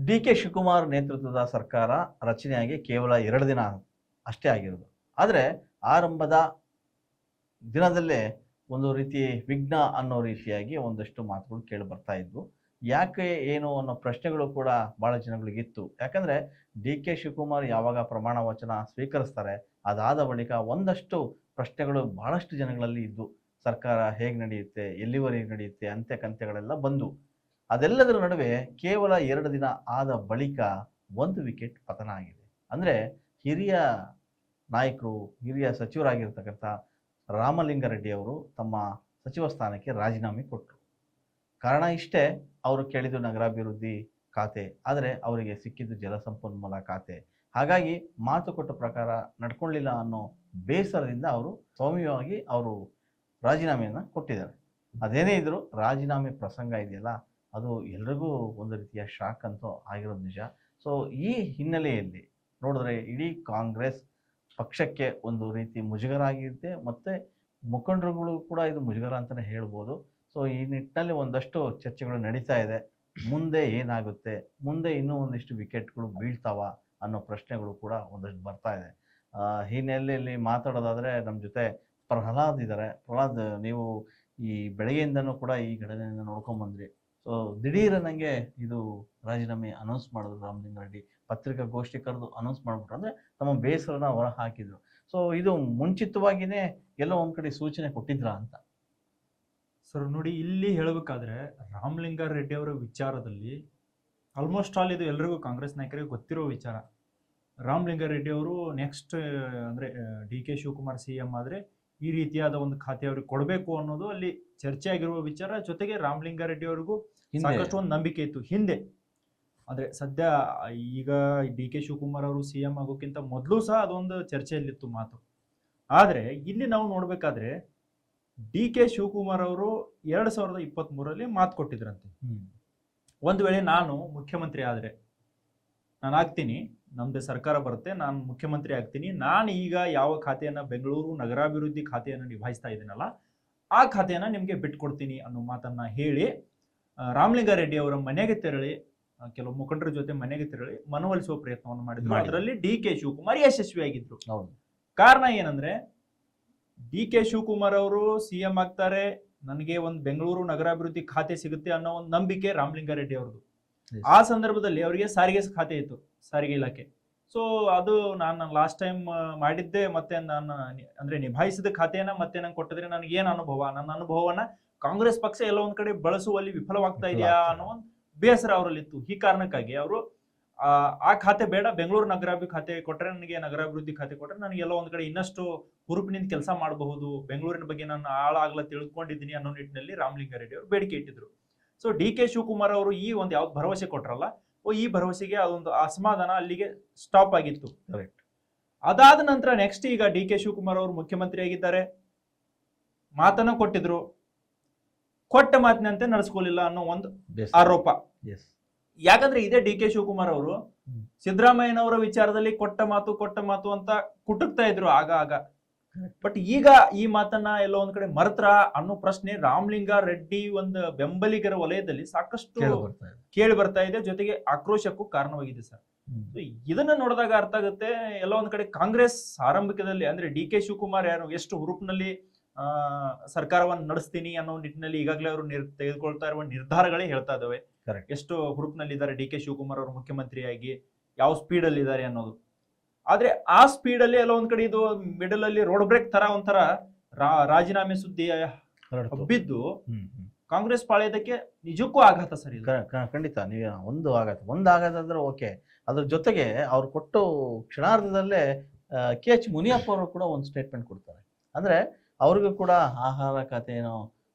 ಡಿ.ಕೆ. ಶಿವಕುಮಾರ್ ನೇತೃತ್ವದ ಸರ್ಕಾರ ರಚನೆಯಾಗಿ ಕೇವಲ 2 ದಿನ ಅಷ್ಟೇ ಆಗಿರೋದು. ಆದರೆ ಆರಂಭದ ದಿನದಲ್ಲೇ ಒಂದು ರೀತಿ ವಿಘ್ನ ಅನ್ನೋ ರೀತಿಯಾಗಿ ಒಂದಷ್ಟು ಮಾತುಗಳು ಕೇಳಿ ಬರ್ತಾ ಇದ್ವು. ಯಾಕೆ ಏನು ಅನ್ನೋ ಪ್ರಶ್ನೆಗಳು ಕೂಡ ಭಾಳ ಜನಗಳಿಗಿತ್ತು. ಯಾಕಂದರೆ ಡಿ.ಕೆ. ಶಿವಕುಮಾರ್ ಯಾವಾಗ ಪ್ರಮಾಣ ವಚನ ಸ್ವೀಕರಿಸ್ತಾರೆ, ಅದಾದ ಬಳಿಕ ಒಂದಷ್ಟು ಪ್ರಶ್ನೆಗಳು ಬಹಳಷ್ಟು ಜನಗಳಲ್ಲಿ ಇದ್ವು. ಸರ್ಕಾರ ಹೇಗೆ ನಡೆಯುತ್ತೆ, ಎಲ್ಲಿವರೆಗೆ ನಡೆಯುತ್ತೆ, ಅಂತ್ಯ-ಕಂತ್ಯಗಳೆಲ್ಲ ಬಂದವು. ಅದೆಲ್ಲದರ ನಡುವೆ ಕೇವಲ 2 ದಿನ ಆದ ಬಳಿಕ 1 ವಿಕೆಟ್ ಪತನ ಆಗಿದೆ. ಅಂದರೆ ಹಿರಿಯ ನಾಯಕರು, ಹಿರಿಯ ಸಚಿವರಾಗಿರ್ತಕ್ಕಂಥ ರಾಮಲಿಂಗಾರೆಡ್ಡಿ ಅವರು ತಮ್ಮ ಸಚಿವ ಸ್ಥಾನಕ್ಕೆ ರಾಜೀನಾಮೆ ಕೊಟ್ಟರು. ಕಾರಣ ಇಷ್ಟೇ, ಅವರು ಕೇಳಿದ್ದು ನಗರಾಭಿವೃದ್ಧಿ ಖಾತೆ, ಆದರೆ ಅವರಿಗೆ ಸಿಕ್ಕಿದ್ದು ಜಲಸಂಪನ್ಮೂಲ ಖಾತೆ. ಹಾಗಾಗಿ ಮಾತು ಕೊಟ್ಟ ಪ್ರಕಾರ ನಡ್ಕೊಳ್ಳಿಲ್ಲ ಅನ್ನೋ ಬೇಸರದಿಂದ ಅವರು ಸೌಮ್ಯವಾಗಿ ಅವರು ರಾಜೀನಾಮೆಯನ್ನು ಕೊಟ್ಟಿದ್ದಾರೆ. ಅದೇನೇ ಇದ್ದರೂ ರಾಜೀನಾಮೆ ಪ್ರಸಂಗ ಇದೆಯಲ್ಲ, ಅದು ಎಲ್ರಿಗೂ ಒಂದು ರೀತಿಯ ಶಾಕ್ ಅಂತೂ ಆಗಿರೋದು ನಿಜ. ಸೊ ಈ ಹಿನ್ನೆಲೆಯಲ್ಲಿ ನೋಡಿದ್ರೆ ಇಡೀ ಕಾಂಗ್ರೆಸ್ ಪಕ್ಷಕ್ಕೆ ಒಂದು ರೀತಿ ಮುಜುಗರ ಆಗಿರುತ್ತೆ, ಮತ್ತು ಮುಖಂಡರುಗಳು ಕೂಡ ಇದು ಮುಜುಗರ ಅಂತಲೇ ಹೇಳ್ಬೋದು. ಸೊ ಈ ನಿಟ್ಟಿನಲ್ಲಿ ಒಂದಷ್ಟು ಚರ್ಚೆಗಳು ನಡೀತಾ ಇದೆ. ಮುಂದೆ ಏನಾಗುತ್ತೆ, ಮುಂದೆ ಇನ್ನೂ ಒಂದಿಷ್ಟು ವಿಕೆಟ್ಗಳು ಬೀಳ್ತಾವ ಅನ್ನೋ ಪ್ರಶ್ನೆಗಳು ಕೂಡ ಒಂದಷ್ಟು ಬರ್ತಾ ಇದೆ. ಹಿನ್ನೆಲೆಯಲ್ಲಿ ಮಾತಾಡೋದಾದರೆ ನಮ್ಮ ಜೊತೆ ಪ್ರಹ್ಲಾದ್ ಇದ್ದಾರೆ. ಪ್ರಹ್ಲಾದ್, ನೀವು ಈ ಬೆಳಗ್ಗೆಯಿಂದನೂ ಕೂಡ ಈ ಘಟನೆಯನ್ನು ನೋಡ್ಕೊಂಬಂದ್ರಿ. ಸೊ ದಿಢೀರ್ ನನಗೆ ಇದು ರಾಜೀನಾಮೆ ಅನೌನ್ಸ್ ಮಾಡಿದ್ರು ರಾಮಲಿಂಗಾರೆಡ್ಡಿ, ಪತ್ರಿಕಾಗೋಷ್ಠಿ ಕರೆದು ಅನೌನ್ಸ್ ಮಾಡಿಬಿಟ್ರು. ಅಂದರೆ ತಮ್ಮ ಬೇಸರನ ಹೊರ ಹಾಕಿದ್ರು. ಸೊ ಇದು ಮುಂಚಿತವಾಗಿಯೇ ಎಲ್ಲೋ ಒಂದು ಕಡೆ ಸೂಚನೆ ಕೊಟ್ಟಿದ್ರಾ ಅಂತ? ಸರ್ ನೋಡಿ, ಇಲ್ಲಿ ಹೇಳಬೇಕಾದ್ರೆ ರಾಮಲಿಂಗಾರೆಡ್ಡಿ ಅವರ ವಿಚಾರದಲ್ಲಿ ಆಲ್ಮೋಸ್ಟ್ ಆಲ್ ಇದು ಎಲ್ರಿಗೂ ಕಾಂಗ್ರೆಸ್ ನಾಯಕರಿಗೆ ಗೊತ್ತಿರೋ ವಿಚಾರ. ರಾಮಲಿಂಗಾರೆಡ್ಡಿ ಅವರು ನೆಕ್ಸ್ಟ್ ಅಂದರೆ ಡಿ.ಕೆ. ಶಿವಕುಮಾರ್ CM ಆದರೆ ಈ ರೀತಿಯಾದ ಒಂದು ಖಾತೆ ಅವ್ರಿಗೆ ಕೊಡಬೇಕು ಅನ್ನೋದು ಅಲ್ಲಿ ಚರ್ಚೆ ಆಗಿರುವ ವಿಚಾರ. ಜೊತೆಗೆ ರಾಮಲಿಂಗಾರೆಡ್ಡಿ ಅವ್ರಿಗೂ ಸಾಕಷ್ಟು ಒಂದು ನಂಬಿಕೆ ಇತ್ತು ಹಿಂದೆ. ಆದರೆ ಸದ್ಯ ಈಗ ಡಿ.ಕೆ. ಶಿವಕುಮಾರ್ ಅವರು CM ಆಗೋಕ್ಕಿಂತ ಮೊದಲು ಸಹ ಅದೊಂದು ಚರ್ಚೆಯಲ್ಲಿತ್ತು ಮಾತು. ಆದರೆ ಇಲ್ಲಿ ನಾವು ನೋಡಬೇಕಾದ್ರೆ ಡಿ.ಕೆ. ಶಿವಕುಮಾರ್ ಅವರು 2023ರಲ್ಲಿ ಮಾತು ಕೊಟ್ಟಿದ್ರಂತೆ, ಒಂದು ವೇಳೆ ನಾನು ಮುಖ್ಯಮಂತ್ರಿ ಆದರೆ ನಾನು ಆಗ್ತೀನಿ, ನಮ್ದು ಸರ್ಕಾರ ಬರುತ್ತೆ, ನಾನು ಮುಖ್ಯಮಂತ್ರಿ ಆಗ್ತೀನಿ, ನಾನು ಈಗ ಯಾವ ಖಾತೆಯನ್ನು ಬೆಂಗಳೂರು ನಗರಾಭಿವೃದ್ಧಿ ಖಾತೆಯನ್ನು ನಿಭಾಯಿಸ್ತಾ ಇದ್ದೀನಲ್ಲ ಆ ಖಾತೆಯನ್ನು ನಿಮಗೆ ಬಿಟ್ಕೊಡ್ತೀನಿ ಅನ್ನೋ ಮಾತನ್ನ ಹೇಳಿ ರಾಮಲಿಂಗಾರೆಡ್ಡಿ ಅವರ ಮನೆಗೆ ತೆರಳಿ, ಕೆಲವು ಮುಖಂಡರ ಜೊತೆ ಮನೆಗೆ ತೆರಳಿ ಮನವೊಲಿಸುವ ಪ್ರಯತ್ನವನ್ನು ಮಾಡಿದ್ರು. ಅದರಲ್ಲಿ ಡಿ.ಕೆ. ಶಿವಕುಮಾರ್ ಯಶಸ್ವಿಯಾಗಿದ್ರು. ಕಾರಣ ಏನಂದ್ರೆ ಡಿ.ಕೆ. ಶಿವಕುಮಾರ್ ಅವರು CM ಆಗ್ತಾರೆ, ನನಗೆ ಒಂದು ಬೆಂಗಳೂರು ನಗರಾಭಿವೃದ್ಧಿ ಖಾತೆ ಸಿಗುತ್ತೆ ಅನ್ನೋ ಒಂದು ನಂಬಿಕೆ ರಾಮಲಿಂಗಾರೆಡ್ಡಿ ಅವ್ರದ್ದು. ಆ ಸಂದರ್ಭದಲ್ಲಿ ಅವರಿಗೆ ಸಾರಿಗೆ ಖಾತೆ ಇತ್ತು, ಸಾರಿಗೆ ಇಲಾಖೆ. ಸೊ ಅದು ನಾನು ಲಾಸ್ಟ್ ಟೈಮ್ ಮಾಡಿದ್ದೆ, ಮತ್ತೆ ನಾನು ಅಂದ್ರೆ ನಿಭಾಯಿಸಿದ ಖಾತೆಯನ್ನ ಮತ್ತೆ ನಂಗೆ ಕೊಟ್ಟಿದ್ರೆ ನನಗೆ ಏನು ಅನುಭವ, ನನ್ನ ಅನುಭವವನ್ನ ಕಾಂಗ್ರೆಸ್ ಪಕ್ಷ ಎಲ್ಲ ಒಂದ್ ಕಡೆ ಬಳಸುವಲ್ಲಿ ವಿಫಲವಾಗ್ತಾ ಇದೆಯಾ ಅನ್ನೋ ಒಂದು ಬೇಸರ ಅವರಲ್ಲಿತ್ತು. ಈ ಕಾರಣಕ್ಕಾಗಿ ಅವರು ಆ ಖಾತೆ ಬೇಡ, ಬೆಂಗಳೂರು ನಗರಾಭಿವೃದ್ಧಿ ಖಾತೆ ಕೊಟ್ಟರೆ, ನನಗೆ ನಗರಾಭಿವೃದ್ಧಿ ಖಾತೆ ಕೊಟ್ಟರೆ ನನಗೆ ಎಲ್ಲ ಒಂದ್ ಕಡೆ ಇನ್ನಷ್ಟು ಹುರುಪಿನಿಂದ ಕೆಲಸ ಮಾಡಬಹುದು, ಬೆಂಗಳೂರಿನ ಬಗ್ಗೆ ನಾನು ಆಳಾಗ್ಲ ತಿಳ್ಕೊಂಡಿದ್ದೀನಿ ಅನ್ನೋ ನಿಟ್ಟಿನಲ್ಲಿ ರಾಮಲಿಂಗಾರೆಡ್ಡಿ ಅವರು ಬೇಡಿಕೆ ಇಟ್ಟಿದ್ರು. ಸೊ ಡಿ.ಕೆ. ಶಿವಕುಮಾರ್ ಅವರು ಈ ಒಂದು ಯಾವ್ದು ಭರವಸೆ ಕೊಟ್ರಲ್ಲ, ಈ ಭರವಸೆಗೆ ಅದೊಂದು ಅಸಮಾಧಾನ ಅಲ್ಲಿಗೆ ಸ್ಟಾಪ್ ಆಗಿತ್ತು. ಅದಾದ ನಂತರ ನೆಕ್ಸ್ಟ್ ಈಗ ಡಿ.ಕೆ. ಶಿವಕುಮಾರ್ ಅವರು ಮುಖ್ಯಮಂತ್ರಿ ಆಗಿದ್ದಾರೆ, ಮಾತನ್ನ ಕೊಟ್ಟಿದ್ರು, ಕೊಟ್ಟ ಮಾತಿನಂತೆ ನಡೆಸ್ಕೊಳ್ಳಿಲ್ಲ ಅನ್ನೋ ಒಂದು ಆರೋಪ. ಯಾಕಂದ್ರೆ ಇದೇ ಡಿ.ಕೆ. ಶಿವಕುಮಾರ್ ಅವರು ಸಿದ್ದರಾಮಯ್ಯನವರ ವಿಚಾರದಲ್ಲಿ ಕೊಟ್ಟ ಮಾತು ಅಂತ ಕುಟುಕ್ತಾ ಇದ್ರು ಆಗ. ಬಟ್ ಈಗ ಈ ಮಾತನ್ನ ಎಲ್ಲೋ ಒಂದ್ ಕಡೆ ಮರೆತ್ರ ಅನ್ನೋ ಪ್ರಶ್ನೆ ರಾಮಲಿಂಗಾರೆಡ್ಡಿ ಒಂದು ಬೆಂಬಲಿಗರ ವಲಯದಲ್ಲಿ ಸಾಕಷ್ಟು ಕೇಳಿ ಬರ್ತಾ ಇದೆ, ಜೊತೆಗೆ ಆಕ್ರೋಶಕ್ಕೂ ಕಾರಣವಾಗಿದೆ ಸರ್. ಇದನ್ನ ನೋಡಿದಾಗ ಅರ್ಥ ಆಗುತ್ತೆ, ಎಲ್ಲ ಒಂದ್ ಕಡೆ ಕಾಂಗ್ರೆಸ್ ಆರಂಭಿಕದಲ್ಲಿ ಅಂದ್ರೆ ಡಿ.ಕೆ. ಶಿವಕುಮಾರ್ ಯಾರು ಎಷ್ಟು ಹುರುಪಿನಲ್ಲಿ ಸರ್ಕಾರವನ್ನು ನಡೆಸ್ತೀನಿ ಅನ್ನೋ ನಿಟ್ಟಿನಲ್ಲಿ ಈಗಾಗಲೇ ಅವರು ತೆಗೆದುಕೊಳ್ತಾ ಇರುವ ನಿರ್ಧಾರಗಳೇ ಹೇಳ್ತಾ ಇದಾವೆ. ಎಷ್ಟು ಹುರುಪಿನಲ್ಲಿ ಇದ್ದಾರೆ ಡಿ.ಕೆ. ಶಿವಕುಮಾರ್ ಅವರು ಮುಖ್ಯಮಂತ್ರಿಯಾಗಿ, ಯಾವ ಸ್ಪೀಡ್ ಅಲ್ಲಿ ಇದ್ದಾರೆ ಅನ್ನೋದು. ಆದ್ರೆ ಆ ಸ್ಪೀಡ್ ಅಲ್ಲಿ ಎಲ್ಲ ಒಂದ್ ಕಡೆ ಇದು ಮಿಡಲ್ ಅಲ್ಲಿ ರೋಡ್ ಬ್ರೇಕ್ ತರ ಒಂಥರ ರಾಜೀನಾಮೆ ಸುದ್ದಿ ಹಬ್ಬಿದ್ದು ಕಾಂಗ್ರೆಸ್ ಪಾಳ್ಯದಕ್ಕೆ ನಿಜಕ್ಕೂ ಆಘಾತ ಸರಿ. ಖಂಡಿತ ನೀವು ಒಂದು ಆಘಾತ ಅಂದ್ರೆ ಓಕೆ, ಅದ್ರ ಜೊತೆಗೆ ಅವ್ರು ಕೊಟ್ಟು ಕ್ಷಣಾರ್ಧದಲ್ಲೇ KH ಮುನಿಯಪ್ಪ ಅವರು ಕೂಡ ಒಂದು ಸ್ಟೇಟ್ಮೆಂಟ್ ಕೊಡ್ತಾರೆ. ಅಂದ್ರೆ ಅವ್ರಿಗೂ ಕೂಡ ಆಹಾರ ಖಾತೆ ಏನೋ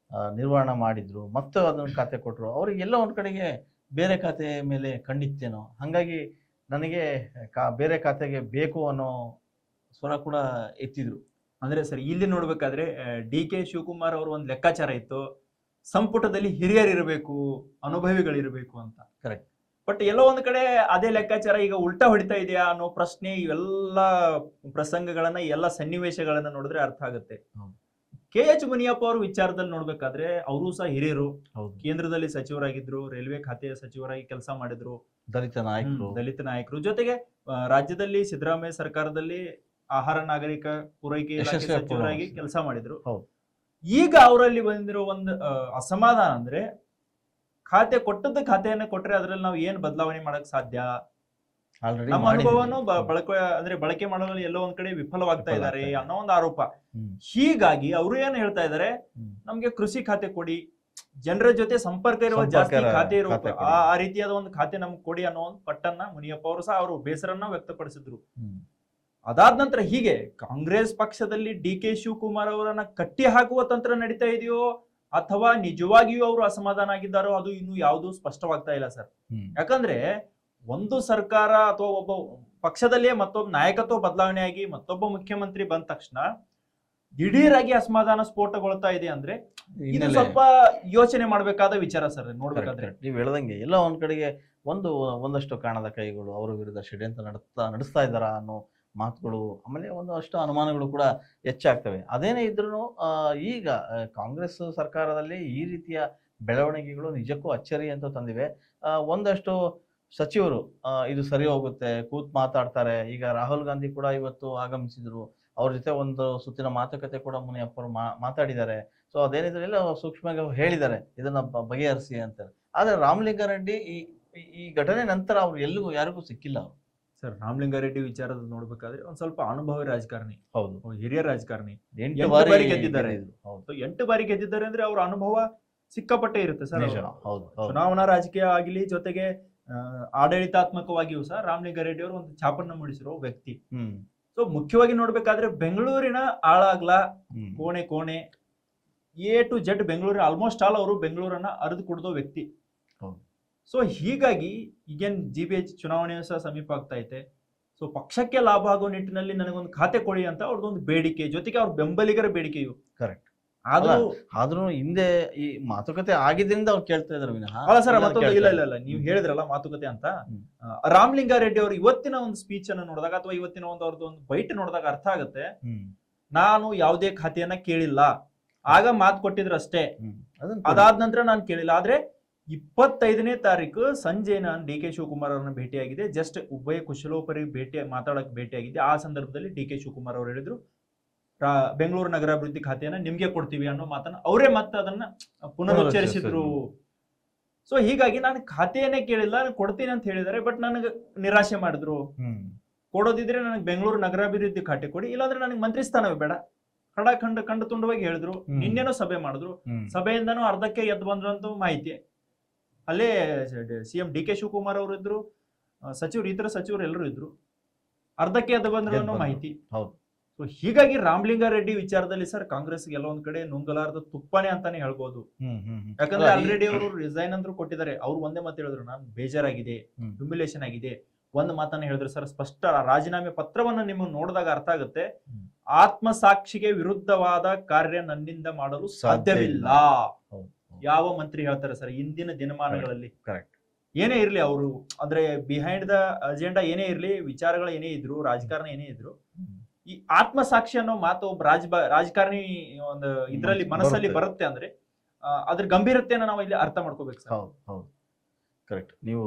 ನಿರ್ವಹಣೆ ಮಾಡಿದ್ರು, ಮತ್ತು ಅದನ್ನ ಖಾತೆ ಕೊಟ್ಟರು. ಅವ್ರಿಗೆಲ್ಲ ಒಂದ್ ಕಡೆಗೆ ಬೇರೆ ಖಾತೆ ಮೇಲೆ ಕಂಡಿತ್ತೇನೋ, ಹಾಗಾಗಿ ನನಗೆ ಬೇರೆ ಖಾತೆಗೆ ಬೇಕು ಅನ್ನೋ ಸ್ವರ ಕೂಡ ಎತ್ತಿದ್ರು. ಅಂದ್ರೆ ಸರ್ ಇಲ್ಲಿ ನೋಡ್ಬೇಕಾದ್ರೆ ಡಿ.ಕೆ. ಶಿವಕುಮಾರ್ ಅವರು ಒಂದು ಲೆಕ್ಕಾಚಾರ ಇತ್ತು, ಸಂಪುಟದಲ್ಲಿ ಹಿರಿಯರಿರಬೇಕು, ಅನುಭವಿಗಳಿರಬೇಕು ಅಂತ. ಕರೆಕ್ಟ್. ಬಟ್ ಎಲ್ಲೋ ಒಂದ್ ಕಡೆ ಅದೇ ಲೆಕ್ಕಾಚಾರ ಈಗ ಉಲ್ಟಾ ಹೊಡಿತಾ ಇದೆಯಾ ಅನ್ನೋ ಪ್ರಶ್ನೆ ಇವೆಲ್ಲ ಪ್ರಸಂಗಗಳನ್ನ ಎಲ್ಲ ಸನ್ನಿವೇಶಗಳನ್ನ ನೋಡಿದ್ರೆ ಅರ್ಥ ಆಗುತ್ತೆ. KH ಮುನಿಯಪ್ಪ ಅವ್ರ ವಿಚಾರದಲ್ಲಿ ನೋಡ್ಬೇಕಾದ್ರೆ ಅವರು ಸಹ ಹಿರಿಯರು, ಹೌದು. ಕೇಂದ್ರದಲ್ಲಿ ಸಚಿವರಾಗಿದ್ರು, ರೈಲ್ವೆ ಖಾತೆಯ ಸಚಿವರಾಗಿ ಕೆಲಸ ಮಾಡಿದ್ರು, ದಲಿತ ನಾಯಕರು. ದಲಿತ ನಾಯಕರು, ಜೊತೆಗೆ ರಾಜ್ಯದಲ್ಲಿ ಸಿದ್ದರಾಮಯ್ಯ ಸರ್ಕಾರದಲ್ಲಿ ಆಹಾರ ನಾಗರಿಕ ಪೂರೈಕೆ ಇಲಾಖೆ ಯಶಸ್ವಿ ಸಚಿವರಾಗಿ ಪೂರ್ಣ ಕೆಲಸ ಮಾಡಿದ್ರು. ಹೌದು. ಈಗ ಅವರಲ್ಲಿ ಬಂದಿರೋ ಒಂದು ಅಸಮಾಧಾನ ಅಂದ್ರೆ, ಖಾತೆ ಕೊಟ್ಟದ್ದು ಖಾತೆಯನ್ನ ಕೊಟ್ರೆ ಅದ್ರಲ್ಲಿ ನಾವು ಏನ್ ಬದಲಾವಣೆ ಮಾಡಕ್ ಸಾಧ್ಯ, ಆಲ್ರೆಡಿ ನಮ್ಮ ಅನುಭವವನ್ನು ಬಳಕೆ ಮಾಡೋದ್ರಲ್ಲಿ ಎಲ್ಲೋ ಒಂದ್ ಕಡೆ ವಿಫಲವಾಗ್ತಾ ಇದ್ದಾರೆ ಅನ್ನೋ ಒಂದು ಆರೋಪ. ಹೀಗಾಗಿ ಅವರು ಏನ್ ಹೇಳ್ತಾ ಇದ್ದಾರೆ, ನಮ್ಗೆ ಕೃಷಿ ಖಾತೆ ಕೊಡಿ, ಜನರ ಜೊತೆ ಸಂಪರ್ಕ ಇರುವ ಜಾಸ್ತಿ ಖಾತೆ ಇರುವ ಆ ರೀತಿಯಾದ ಒಂದು ಖಾತೆ ನಮ್ಗೆ ಕೊಡಿ ಅನ್ನೋ ಒಂದು ಪಟ್ಟನ್ನ ಮುನಿಯಪ್ಪ ಅವರು ಸಹ ಅವರು ಬೇಸರನ್ನ ವ್ಯಕ್ತಪಡಿಸಿದ್ರು. ಅದಾದ ನಂತರ ಹೀಗೆ ಕಾಂಗ್ರೆಸ್ ಪಕ್ಷದಲ್ಲಿ DK ಶಿವಕುಮಾರ್ ಅವರನ್ನ ಕಟ್ಟಿ ಹಾಕುವ ತಂತ್ರ ನಡೀತಾ ಇದೆಯೋ ಅಥವಾ ನಿಜವಾಗಿಯೂ ಅವರು ಅಸಮಾಧಾನ ಆಗಿದ್ದಾರೋ ಅದು ಇನ್ನೂ ಯಾವುದು ಸ್ಪಷ್ಟವಾಗ್ತಾ ಇಲ್ಲ ಸರ್. ಯಾಕಂದ್ರೆ ಒಂದು ಸರ್ಕಾರ ಅಥವಾ ಒಬ್ಬ ಪಕ್ಷದಲ್ಲೇ ಮತ್ತೊಬ್ಬ ನಾಯಕತ್ವ ಬದಲಾವಣೆ ಆಗಿ ಮತ್ತೊಬ್ಬ ಮುಖ್ಯಮಂತ್ರಿ ಬಂದ ತಕ್ಷಣ ದಿಢೀರಾಗಿ ಅಸಮಾಧಾನ ಸ್ಫೋಟಗೊಳ್ತಾ ಇದೆ ಅಂದ್ರೆ ಇದು ಸ್ವಲ್ಪ ಯೋಚನೆ ಮಾಡ್ಬೇಕಾದ ವಿಚಾರ ಸರ್. ನೋಡ್ಬೇಕಾದ್ರೆ ನೀವು ಹೇಳ್ದಂಗೆ ಎಲ್ಲ ಒಂದ್ ಕಡೆಗೆ ಒಂದಷ್ಟು ಕಾಣದ ಕೈಗಳು ಅವರ ವಿರುದ್ಧ ಷಡ್ಯಂತ್ರ ನಡೆಸ್ತಾ ಇದ್ದಾರಾ ಅನ್ನೋ ಮಾತುಗಳು, ಆಮೇಲೆ ಒಂದಷ್ಟು ಅನುಮಾನಗಳು ಕೂಡ ಹೆಚ್ಚಾಗ್ತವೆ. ಅದೇನೇ ಇದ್ರೂ ಈಗ ಕಾಂಗ್ರೆಸ್ ಸರ್ಕಾರದಲ್ಲಿ ಈ ರೀತಿಯ ಬೆಳವಣಿಗೆಗಳು ನಿಜಕ್ಕೂ ಅಚ್ಚರಿ ಅಂತ ತಂದಿವೆ. ಒಂದಷ್ಟು ಸಚಿವರು ಇದು ಸರಿ ಹೋಗುತ್ತೆ ಕೂತ್ ಮಾತಾಡ್ತಾರೆ. ಈಗ ರಾಹುಲ್ ಗಾಂಧಿ ಕೂಡ ಇವತ್ತು ಆಗಮಿಸಿದ್ರು, ಅವ್ರ ಜೊತೆ ಒಂದು ಸುತ್ತಿನ ಮಾತುಕತೆ ಕೂಡ ಮುನಿಯಪ್ಪ ಅವರು ಮಾತಾಡಿದ್ದಾರೆ. ಸೊ ಅದೇನಿದ್ರೆ ಎಲ್ಲ ಸೂಕ್ಷ್ಮವಾಗಿ ಹೇಳಿದ್ದಾರೆ ಇದನ್ನ ಬಗೆಹರಿಸಿ ಅಂತ. ಆದ್ರೆ ರಾಮಲಿಂಗಾರೆಡ್ಡಿ ಈ ಘಟನೆ ನಂತರ ಅವ್ರು ಯಾರಿಗೂ ಸಿಕ್ಕಿಲ್ಲ ಅವರು. ಸರ್, ರಾಮಲಿಂಗಾರೆಡ್ಡಿ ವಿಚಾರದ ನೋಡ್ಬೇಕಾದ್ರೆ ಒಂದ್ ಸ್ವಲ್ಪ ಅನುಭವಿ ರಾಜಕಾರಣಿ, ಹೌದು, ಹಿರಿಯ ರಾಜಕಾರಣಿ, 8 ಬಾರಿ ಗೆದ್ದಿದ್ದಾರೆ. 8 ಬಾರಿ ಗೆದ್ದಿದ್ದಾರೆ ಅಂದ್ರೆ ಅವ್ರ ಅನುಭವ ಸಿಕ್ಕಾಪಟ್ಟೆ ಇರುತ್ತೆ ಸರ್. ಚುನಾವಣಾ ರಾಜಕೀಯ ಆಗಲಿ, ಜೊತೆಗೆ ಆಡಳಿತಾತ್ಮಕವಾಗಿಯೂ ಸಹ ರಾಮಲಿಂಗಾರೆಡ್ಡಿ ಅವರು ಒಂದು ಛಾಪನ್ನ ಮೂಡಿಸಿರೋ ವ್ಯಕ್ತಿ. ಸೊ ಮುಖ್ಯವಾಗಿ ನೋಡ್ಬೇಕಾದ್ರೆ ಬೆಂಗಳೂರಿನ ಆಳಾಗ್ಲ ಕೋಣೆ A to Z ಬೆಂಗಳೂರಿನ ಆಲ್ಮೋಸ್ಟ್ ಆಲ್ ಅವರು ಬೆಂಗಳೂರನ್ನ ಅರಿದು ಕುಡಿದೋ ವ್ಯಕ್ತಿ. ಸೊ ಹೀಗಾಗಿ ಈಗೇನ್ GBH ಚುನಾವಣೆಯೂ ಸಹ ಸಮೀಪ ಆಗ್ತಾ ಐತೆ. ಸೊ ಪಕ್ಷಕ್ಕೆ ಲಾಭ ಆಗೋ ನಿಟ್ಟಿನಲ್ಲಿ ನನಗೊಂದು ಖಾತೆ ಕೊಡಿ ಅಂತ ಅವ್ರದ್ದೊಂದು ಬೇಡಿಕೆ, ಜೊತೆಗೆ ಅವ್ರ ಬೆಂಬಲಿಗರ ಬೇಡಿಕೆಯು. ಕರೆಕ್ಟ್. ಆದ್ರೂ ಹಿಂದೆ ಈ ಮಾತುಕತೆ ಆಗಿದ್ರಿಂದ ಅವ್ರು ಕೇಳ್ತಾ ಇದಾರೆ ವಿನಃ. ಅಲ್ಲ ಸರ್, ಮತ್ತೊಂದು ಇಲ್ಲ ನೀವು ಹೇಳಿದ್ರಲ್ಲ ಮಾತುಕತೆ ಅಂತ. ರಾಮಲಿಂಗಾರೆಡ್ಡಿ ಅವರು ಇವತ್ತಿನ ಒಂದು ಸ್ಪೀಚ್ ಅನ್ನು ನೋಡಿದಾಗ ಅಥವಾ ಇವತ್ತಿನ ಅವ್ರದ್ದು ಒಂದು ಬೈಟ್ ನೋಡಿದಾಗ ಅರ್ಥ ಆಗುತ್ತೆ, ನಾನು ಯಾವುದೇ ಖಾತೆಯನ್ನ ಕೇಳಿಲ್ಲ, ಆಗ ಮಾತು ಕೊಟ್ಟಿದ್ರು ಅಷ್ಟೇ, ಅದಾದ ನಂತರ ನಾನು ಕೇಳಿಲ್ಲ. ಆದ್ರೆ 25ನೇ ತಾರೀಕು ಸಂಜೆ ನಾನು DK ಶಿವಕುಮಾರ್ ಅವರನ್ನ ಭೇಟಿಯಾಗಿದೆ, ಜಸ್ಟ್ ಉಭಯ ಕುಶಲೋಪರಿ ಮಾತಾಡಕ್ ಭೇಟಿಯಾಗಿದ್ದೆ. ಆ ಸಂದರ್ಭದಲ್ಲಿ DK ಶಿವಕುಮಾರ್ ಅವರು ಹೇಳಿದ್ರು, ಬೆಂಗಳೂರು ನಗರಾಭಿವೃದ್ಧಿ ಖಾತೆಯನ್ನ ನಿಮ್ಗೆ ಕೊಡ್ತೀವಿ ಅನ್ನೋ ಮಾತನ್ನ ಅವರೇ ಮತ್ತೆ ಅದನ್ನ ಪುನರುಚ್ಚರಿಸಿದ್ರು. ಸೊ ಹೀಗಾಗಿ ನಾನು ಖಾತೆಯನ್ನೇ ಕೇಳಿಲ್ಲ, ಕೊಡ್ತೀನಿ ಅಂತ ಹೇಳಿದಾರೆ, ಬಟ್ ನನಗೆ ನಿರಾಶೆ ಮಾಡಿದ್ರು. ಕೊಡೋದಿದ್ರೆ ನನಗೆ ಬೆಂಗಳೂರು ನಗರಾಭಿವೃದ್ಧಿ ಖಾತೆ ಕೊಡಿ, ಇಲ್ಲಾಂದ್ರೆ ನನಗೆ ಮಂತ್ರಿ ಸ್ಥಾನವೇ ಬೇಡ. ಖಂಡ ತುಂಡವಾಗಿ ಹೇಳಿದ್ರು. ನಿನ್ನೆನೂ ಸಭೆ ಮಾಡಿದ್ರು, ಸಭೆಯಿಂದನೂ ಅರ್ಧಕ್ಕೆ ಎದ್ದು ಬಂದ್ರಂತೂ ಮಾಹಿತಿ. ಅಲ್ಲೇ CM DK ಶಿವಕುಮಾರ್ ಅವರು ಇದ್ರು, ಸಚಿವರು, ಇತರ ಸಚಿವರು ಎಲ್ಲರೂ ಇದ್ರು, ಅರ್ಧಕ್ಕೆ ಎದ್ದು ಬಂದ್ರು ಅನ್ನೋ ಮಾಹಿತಿ. ಸೊ ಹೀಗಾಗಿ ರಾಮಲಿಂಗಾರೆಡ್ಡಿ ವಿಚಾರದಲ್ಲಿ ಸರ್ ಕಾಂಗ್ರೆಸ್ಗೆ ಎಲ್ಲ ಒಂದ್ ಕಡೆ ನುಂಗಲಾರದ ತುಪ್ಪನೇ ಅಂತಾನೆ ಹೇಳ್ಬೋದು. ಯಾಕಂದ್ರೆ ಆಲ್ರೆಡಿ ಅವರು ರಿಸೈನ್ ಅಂದ್ರೂ ಕೊಟ್ಟಿದ್ದಾರೆ. ಅವ್ರು ಒಂದೇ ಮಾತು ಹೇಳಿದ್ರು, ನಾನು ಬೇಜಾರಾಗಿದೆ, ಹ್ಯುಮಿಲೇಷನ್ ಆಗಿದೆ. ಒಂದು ಮಾತನ್ನ ಹೇಳಿದ್ರು ಸರ್, ಸ್ಪಷ್ಟ ರಾಜೀನಾಮೆ ಪತ್ರವನ್ನ ನಿಮ್ಮನ್ನು ನೋಡಿದಾಗ ಅರ್ಥ ಆಗುತ್ತೆ, ಆತ್ಮಸಾಕ್ಷಿಗೆ ವಿರುದ್ಧವಾದ ಕಾರ್ಯ ನನ್ನಿಂದ ಮಾಡಲು ಸಾಧ್ಯವಿಲ್ಲ. ಯಾವ ಮಂತ್ರಿ ಹೇಳ್ತಾರೆ ಸರ್ ಇಂದಿನ ದಿನಮಾನಗಳಲ್ಲಿ? ಏನೇ ಇರ್ಲಿ ಅವರು, ಅಂದ್ರೆ ಬಿಹೈಂಡ್ ದ ಅಜೆಂಡಾ ಏನೇ ಇರ್ಲಿ, ವಿಚಾರಗಳು ಏನೇ ಇದ್ರು, ರಾಜಕಾರಣ ಏನೇ ಇದ್ರು, ಈ ಆತ್ಮಸಾಕ್ಷಿ ಅನ್ನೋ ಮಾತು ಒಬ್ಬ ರಾಜಕಾರಣಿ ಒಂದು ಇದ್ರಲ್ಲಿ ಮನಸ್ಸಲ್ಲಿ ಬರುತ್ತೆ ಅಂದ್ರೆ ಅದ್ರ ಗಂಭೀರತೆಯನ್ನ ನಾವು ಇಲ್ಲಿ ಅರ್ಥ ಮಾಡ್ಕೋಬೇಕು ಸರ್. ಹೌದು, ಕರೆಕ್ಟ್. ನೀವು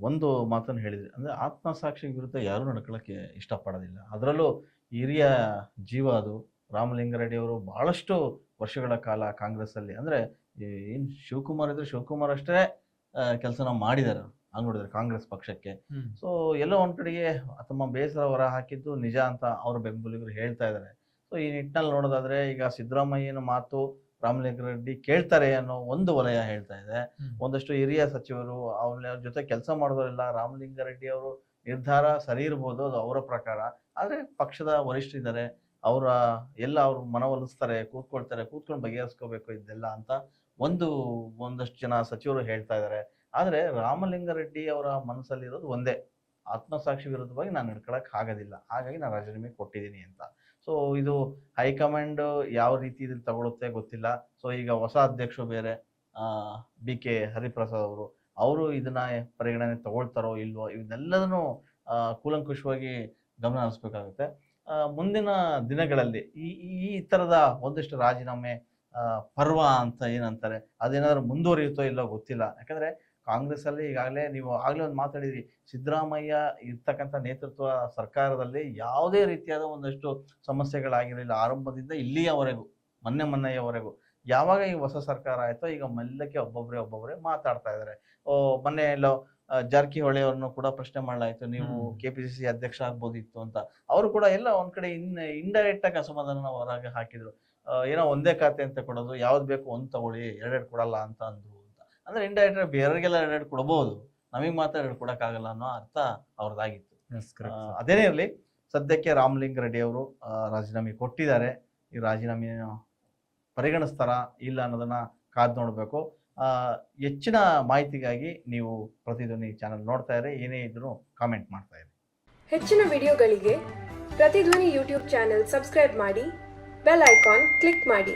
ಒಂದು ಮಾತನ್ನು ಹೇಳಿದ್ರಿ, ಅಂದ್ರೆ ಆತ್ಮಸಾಕ್ಷಿ ವಿರುದ್ಧ ಯಾರು ನಡ್ಕೊಳ್ಳಕ್ಕೆ ಇಷ್ಟಪಡೋದಿಲ್ಲ. ಅದರಲ್ಲೂ ಹಿರಿಯ ಜೀವ ಅದು ರಾಮಲಿಂಗಾರೆಡ್ಡಿ ಅವರು. ಬಹಳಷ್ಟು ವರ್ಷಗಳ ಕಾಲ ಕಾಂಗ್ರೆಸ್ ಅಲ್ಲಿ, ಅಂದ್ರೆ ಏನ್ ಶಿವಕುಮಾರ್ ಇದ್ರೆ ಶಿವಕುಮಾರ್ ಅಷ್ಟೇ ಕೆಲಸನ ಮಾಡಿದಾರೆ ಹಂಗ್ ನೋಡಿದ್ರೆ ಕಾಂಗ್ರೆಸ್ ಪಕ್ಷಕ್ಕೆ. ಸೊ ಎಲ್ಲೋ ಒಂದ್ ಕಡೆಗೆ ತಮ್ಮ ಬೇಸರ ಹೊರ ಹಾಕಿದ್ದು ನಿಜ ಅಂತ ಅವ್ರ ಬೆಂಬಲಿಗರು ಹೇಳ್ತಾ ಇದ್ದಾರೆ. ಸೊ ಈ ನಿಟ್ಟಿನಲ್ಲಿ ನೋಡೋದಾದ್ರೆ ಈಗ ಸಿದ್ದರಾಮಯ್ಯನ ಮಾತು ರಾಮಲಿಂಗಾರೆಡ್ಡಿ ಕೇಳ್ತಾರೆ ಅನ್ನೋ ಒಂದು ವಲಯ ಹೇಳ್ತಾ ಇದೆ. ಒಂದಷ್ಟು ಹಿರಿಯ ಸಚಿವರು ಅವ್ರ ಜೊತೆ ಕೆಲಸ ಮಾಡಿದವರೆಲ್ಲ ರಾಮಲಿಂಗಾರೆಡ್ಡಿ ಅವರು ನಿರ್ಧಾರ ಸರಿ ಇರ್ಬೋದು, ಅದು ಅವರ ಪ್ರಕಾರ. ಆದ್ರೆ ಪಕ್ಷದ ವರಿಷ್ಠರಿದ್ದಾರೆ, ಅವ್ರು ಮನವೊಲಿಸ್ತಾರೆ, ಕೂತ್ಕೊಂಡು ಬಗೆಹರಿಸ್ಕೋಬೇಕು ಇದೆಲ್ಲ ಅಂತ ಒಂದಷ್ಟು ಜನ ಸಚಿವರು ಹೇಳ್ತಾ ಇದ್ದಾರೆ. ಆದ್ರೆ ರಾಮಲಿಂಗಾರೆಡ್ಡಿ ಅವರ ಮನಸ್ಸಲ್ಲಿರೋದು ಒಂದೇ, ಆತ್ಮಸಾಕ್ಷಿ ವಿರುದ್ಧವಾಗಿ ನಾನು ನಡ್ಕೊಳಕ್ ಆಗೋದಿಲ್ಲ, ಹಾಗಾಗಿ ನಾನು ರಾಜೀನಾಮೆ ಕೊಟ್ಟಿದ್ದೀನಿ ಅಂತ. ಸೊ ಇದು ಹೈಕಮಾಂಡ್ ಯಾವ ರೀತಿ ಇದ್ರಲ್ಲಿ ತಗೊಳುತ್ತೆ ಗೊತ್ತಿಲ್ಲ. ಸೊ ಈಗ ಹೊಸ ಅಧ್ಯಕ್ಷರು ಬೇರೆ BK ಹರಿಪ್ರಸಾದ್ ಅವರು ಇದನ್ನ ಪರಿಗಣನೆ ತಗೊಳ್ತಾರೋ ಇಲ್ವೋ, ಇವನ್ನೆಲ್ಲದನ್ನು ಕೂಲಂಕುಷವಾಗಿ ಗಮನ ಹರಿಸ್ಬೇಕಾಗುತ್ತೆ. ಮುಂದಿನ ದಿನಗಳಲ್ಲಿ ಈ ಈ ಥರದ ಒಂದಿಷ್ಟು ರಾಜೀನಾಮೆ ಪರ್ವ ಅಂತ ಏನಂತಾರೆ ಅದೇನಾದ್ರೂ ಮುಂದುವರಿಯುತ್ತೋ ಇಲ್ಲೋ ಗೊತ್ತಿಲ್ಲ. ಯಾಕಂದ್ರೆ ಕಾಂಗ್ರೆಸ್ ಅಲ್ಲಿ ಈಗಾಗಲೇ ನೀವು ಆಗಲೇ ಒಂದು ಮಾತಾಡಿದ್ರಿ, ಸಿದ್ದರಾಮಯ್ಯ ಇರ್ತಕ್ಕಂಥ ನೇತೃತ್ವ ಸರ್ಕಾರದಲ್ಲಿ ಯಾವುದೇ ರೀತಿಯಾದ ಒಂದಷ್ಟು ಸಮಸ್ಯೆಗಳಾಗಿರಲಿಲ್ಲ ಆರಂಭದಿಂದ ಇಲ್ಲಿಯವರೆಗೂ, ಮೊನ್ನೆಯವರೆಗೂ. ಯಾವಾಗ ಈ ಹೊಸ ಸರ್ಕಾರ ಆಯ್ತೋ ಈಗ ಮೆಲ್ಲಕ್ಕೆ ಒಬ್ಬೊಬ್ಬರೇ ಮಾತಾಡ್ತಾ ಇದ್ದಾರೆ. ಮೊನ್ನೆ ಎಲ್ಲೋ ಜಾರಕಿಹೊಳಿ ಅವ್ರನ್ನು ಕೂಡ ಪ್ರಶ್ನೆ ಮಾಡಲಾಯಿತು, ನೀವು KPCC ಅಧ್ಯಕ್ಷ ಆಗ್ಬೋದಿತ್ತು ಅಂತ. ಅವರು ಕೂಡ ಎಲ್ಲ ಒಂದ್ ಕಡೆ ಇಂಡೈರೆಕ್ಟ್ ಆಗಿ ಅಸಮಾಧಾನ ಹೊರಗೆ ಹಾಕಿದ್ರು. ಏನೋ ಒಂದೇ ಖಾತೆ ಅಂತ ಕೊಡೋದು, ಯಾವ್ದು ಬೇಕು ಒಂದ್ ತಗೊಳ್ಳಿ, ಎರಡೆರಡು ಕೊಡಲ್ಲ ಅಂತ ಅಂದ್ರು ಅಂತ. ಅಂದ್ರೆ ಇಂಡೈರೆಕ್ಟ್ ಆಗಿ ಬೇರೆಯವರಿಗೆಲ್ಲ ಎರಡೆರಡು ಕೊಡಬಹುದು, ನಮಗ್ ಮಾತ್ರ ಎರಡು ಕೊಡಕ್ಕಾಗಲ್ಲ ಅನ್ನೋ ಅರ್ಥ ಅವ್ರದ್ದಾಗಿತ್ತು. ಅದೇನೇ ಇರಲಿ, ಸದ್ಯಕ್ಕೆ ರಾಮಲಿಂಗಾರೆಡ್ಡಿ ಅವರು ರಾಜೀನಾಮೆ ಕೊಟ್ಟಿದ್ದಾರೆ. ಈ ರಾಜೀನಾಮೆ ಪರಿಗಣಿಸ್ತಾರ ಇಲ್ಲ ಅನ್ನೋದನ್ನ ಕಾದ್ ನೋಡ್ಬೇಕು. ಹೆಚ್ಚಿನ ಮಾಹಿತಿಗಾಗಿ ನೀವು ಪ್ರತಿಧ್ವನಿ ಚಾನೆಲ್ ನೋಡ್ತಾ ಇರಿ, ಏನೇ ಇದ್ರೂ ಕಾಮೆಂಟ್ ಮಾಡ್ತಾ ಇರಿ. ಹೆಚ್ಚಿನ ವಿಡಿಯೋಗಳಿಗೆ ಪ್ರತಿಧ್ವನಿ ಯೂಟ್ಯೂಬ್ ಚಾನೆಲ್ ಸಬ್ಸ್ಕ್ರೈಬ್ ಮಾಡಿ, ಬೆಲ್ ಐಕಾನ್ ಕ್ಲಿಕ್ ಮಾಡಿ.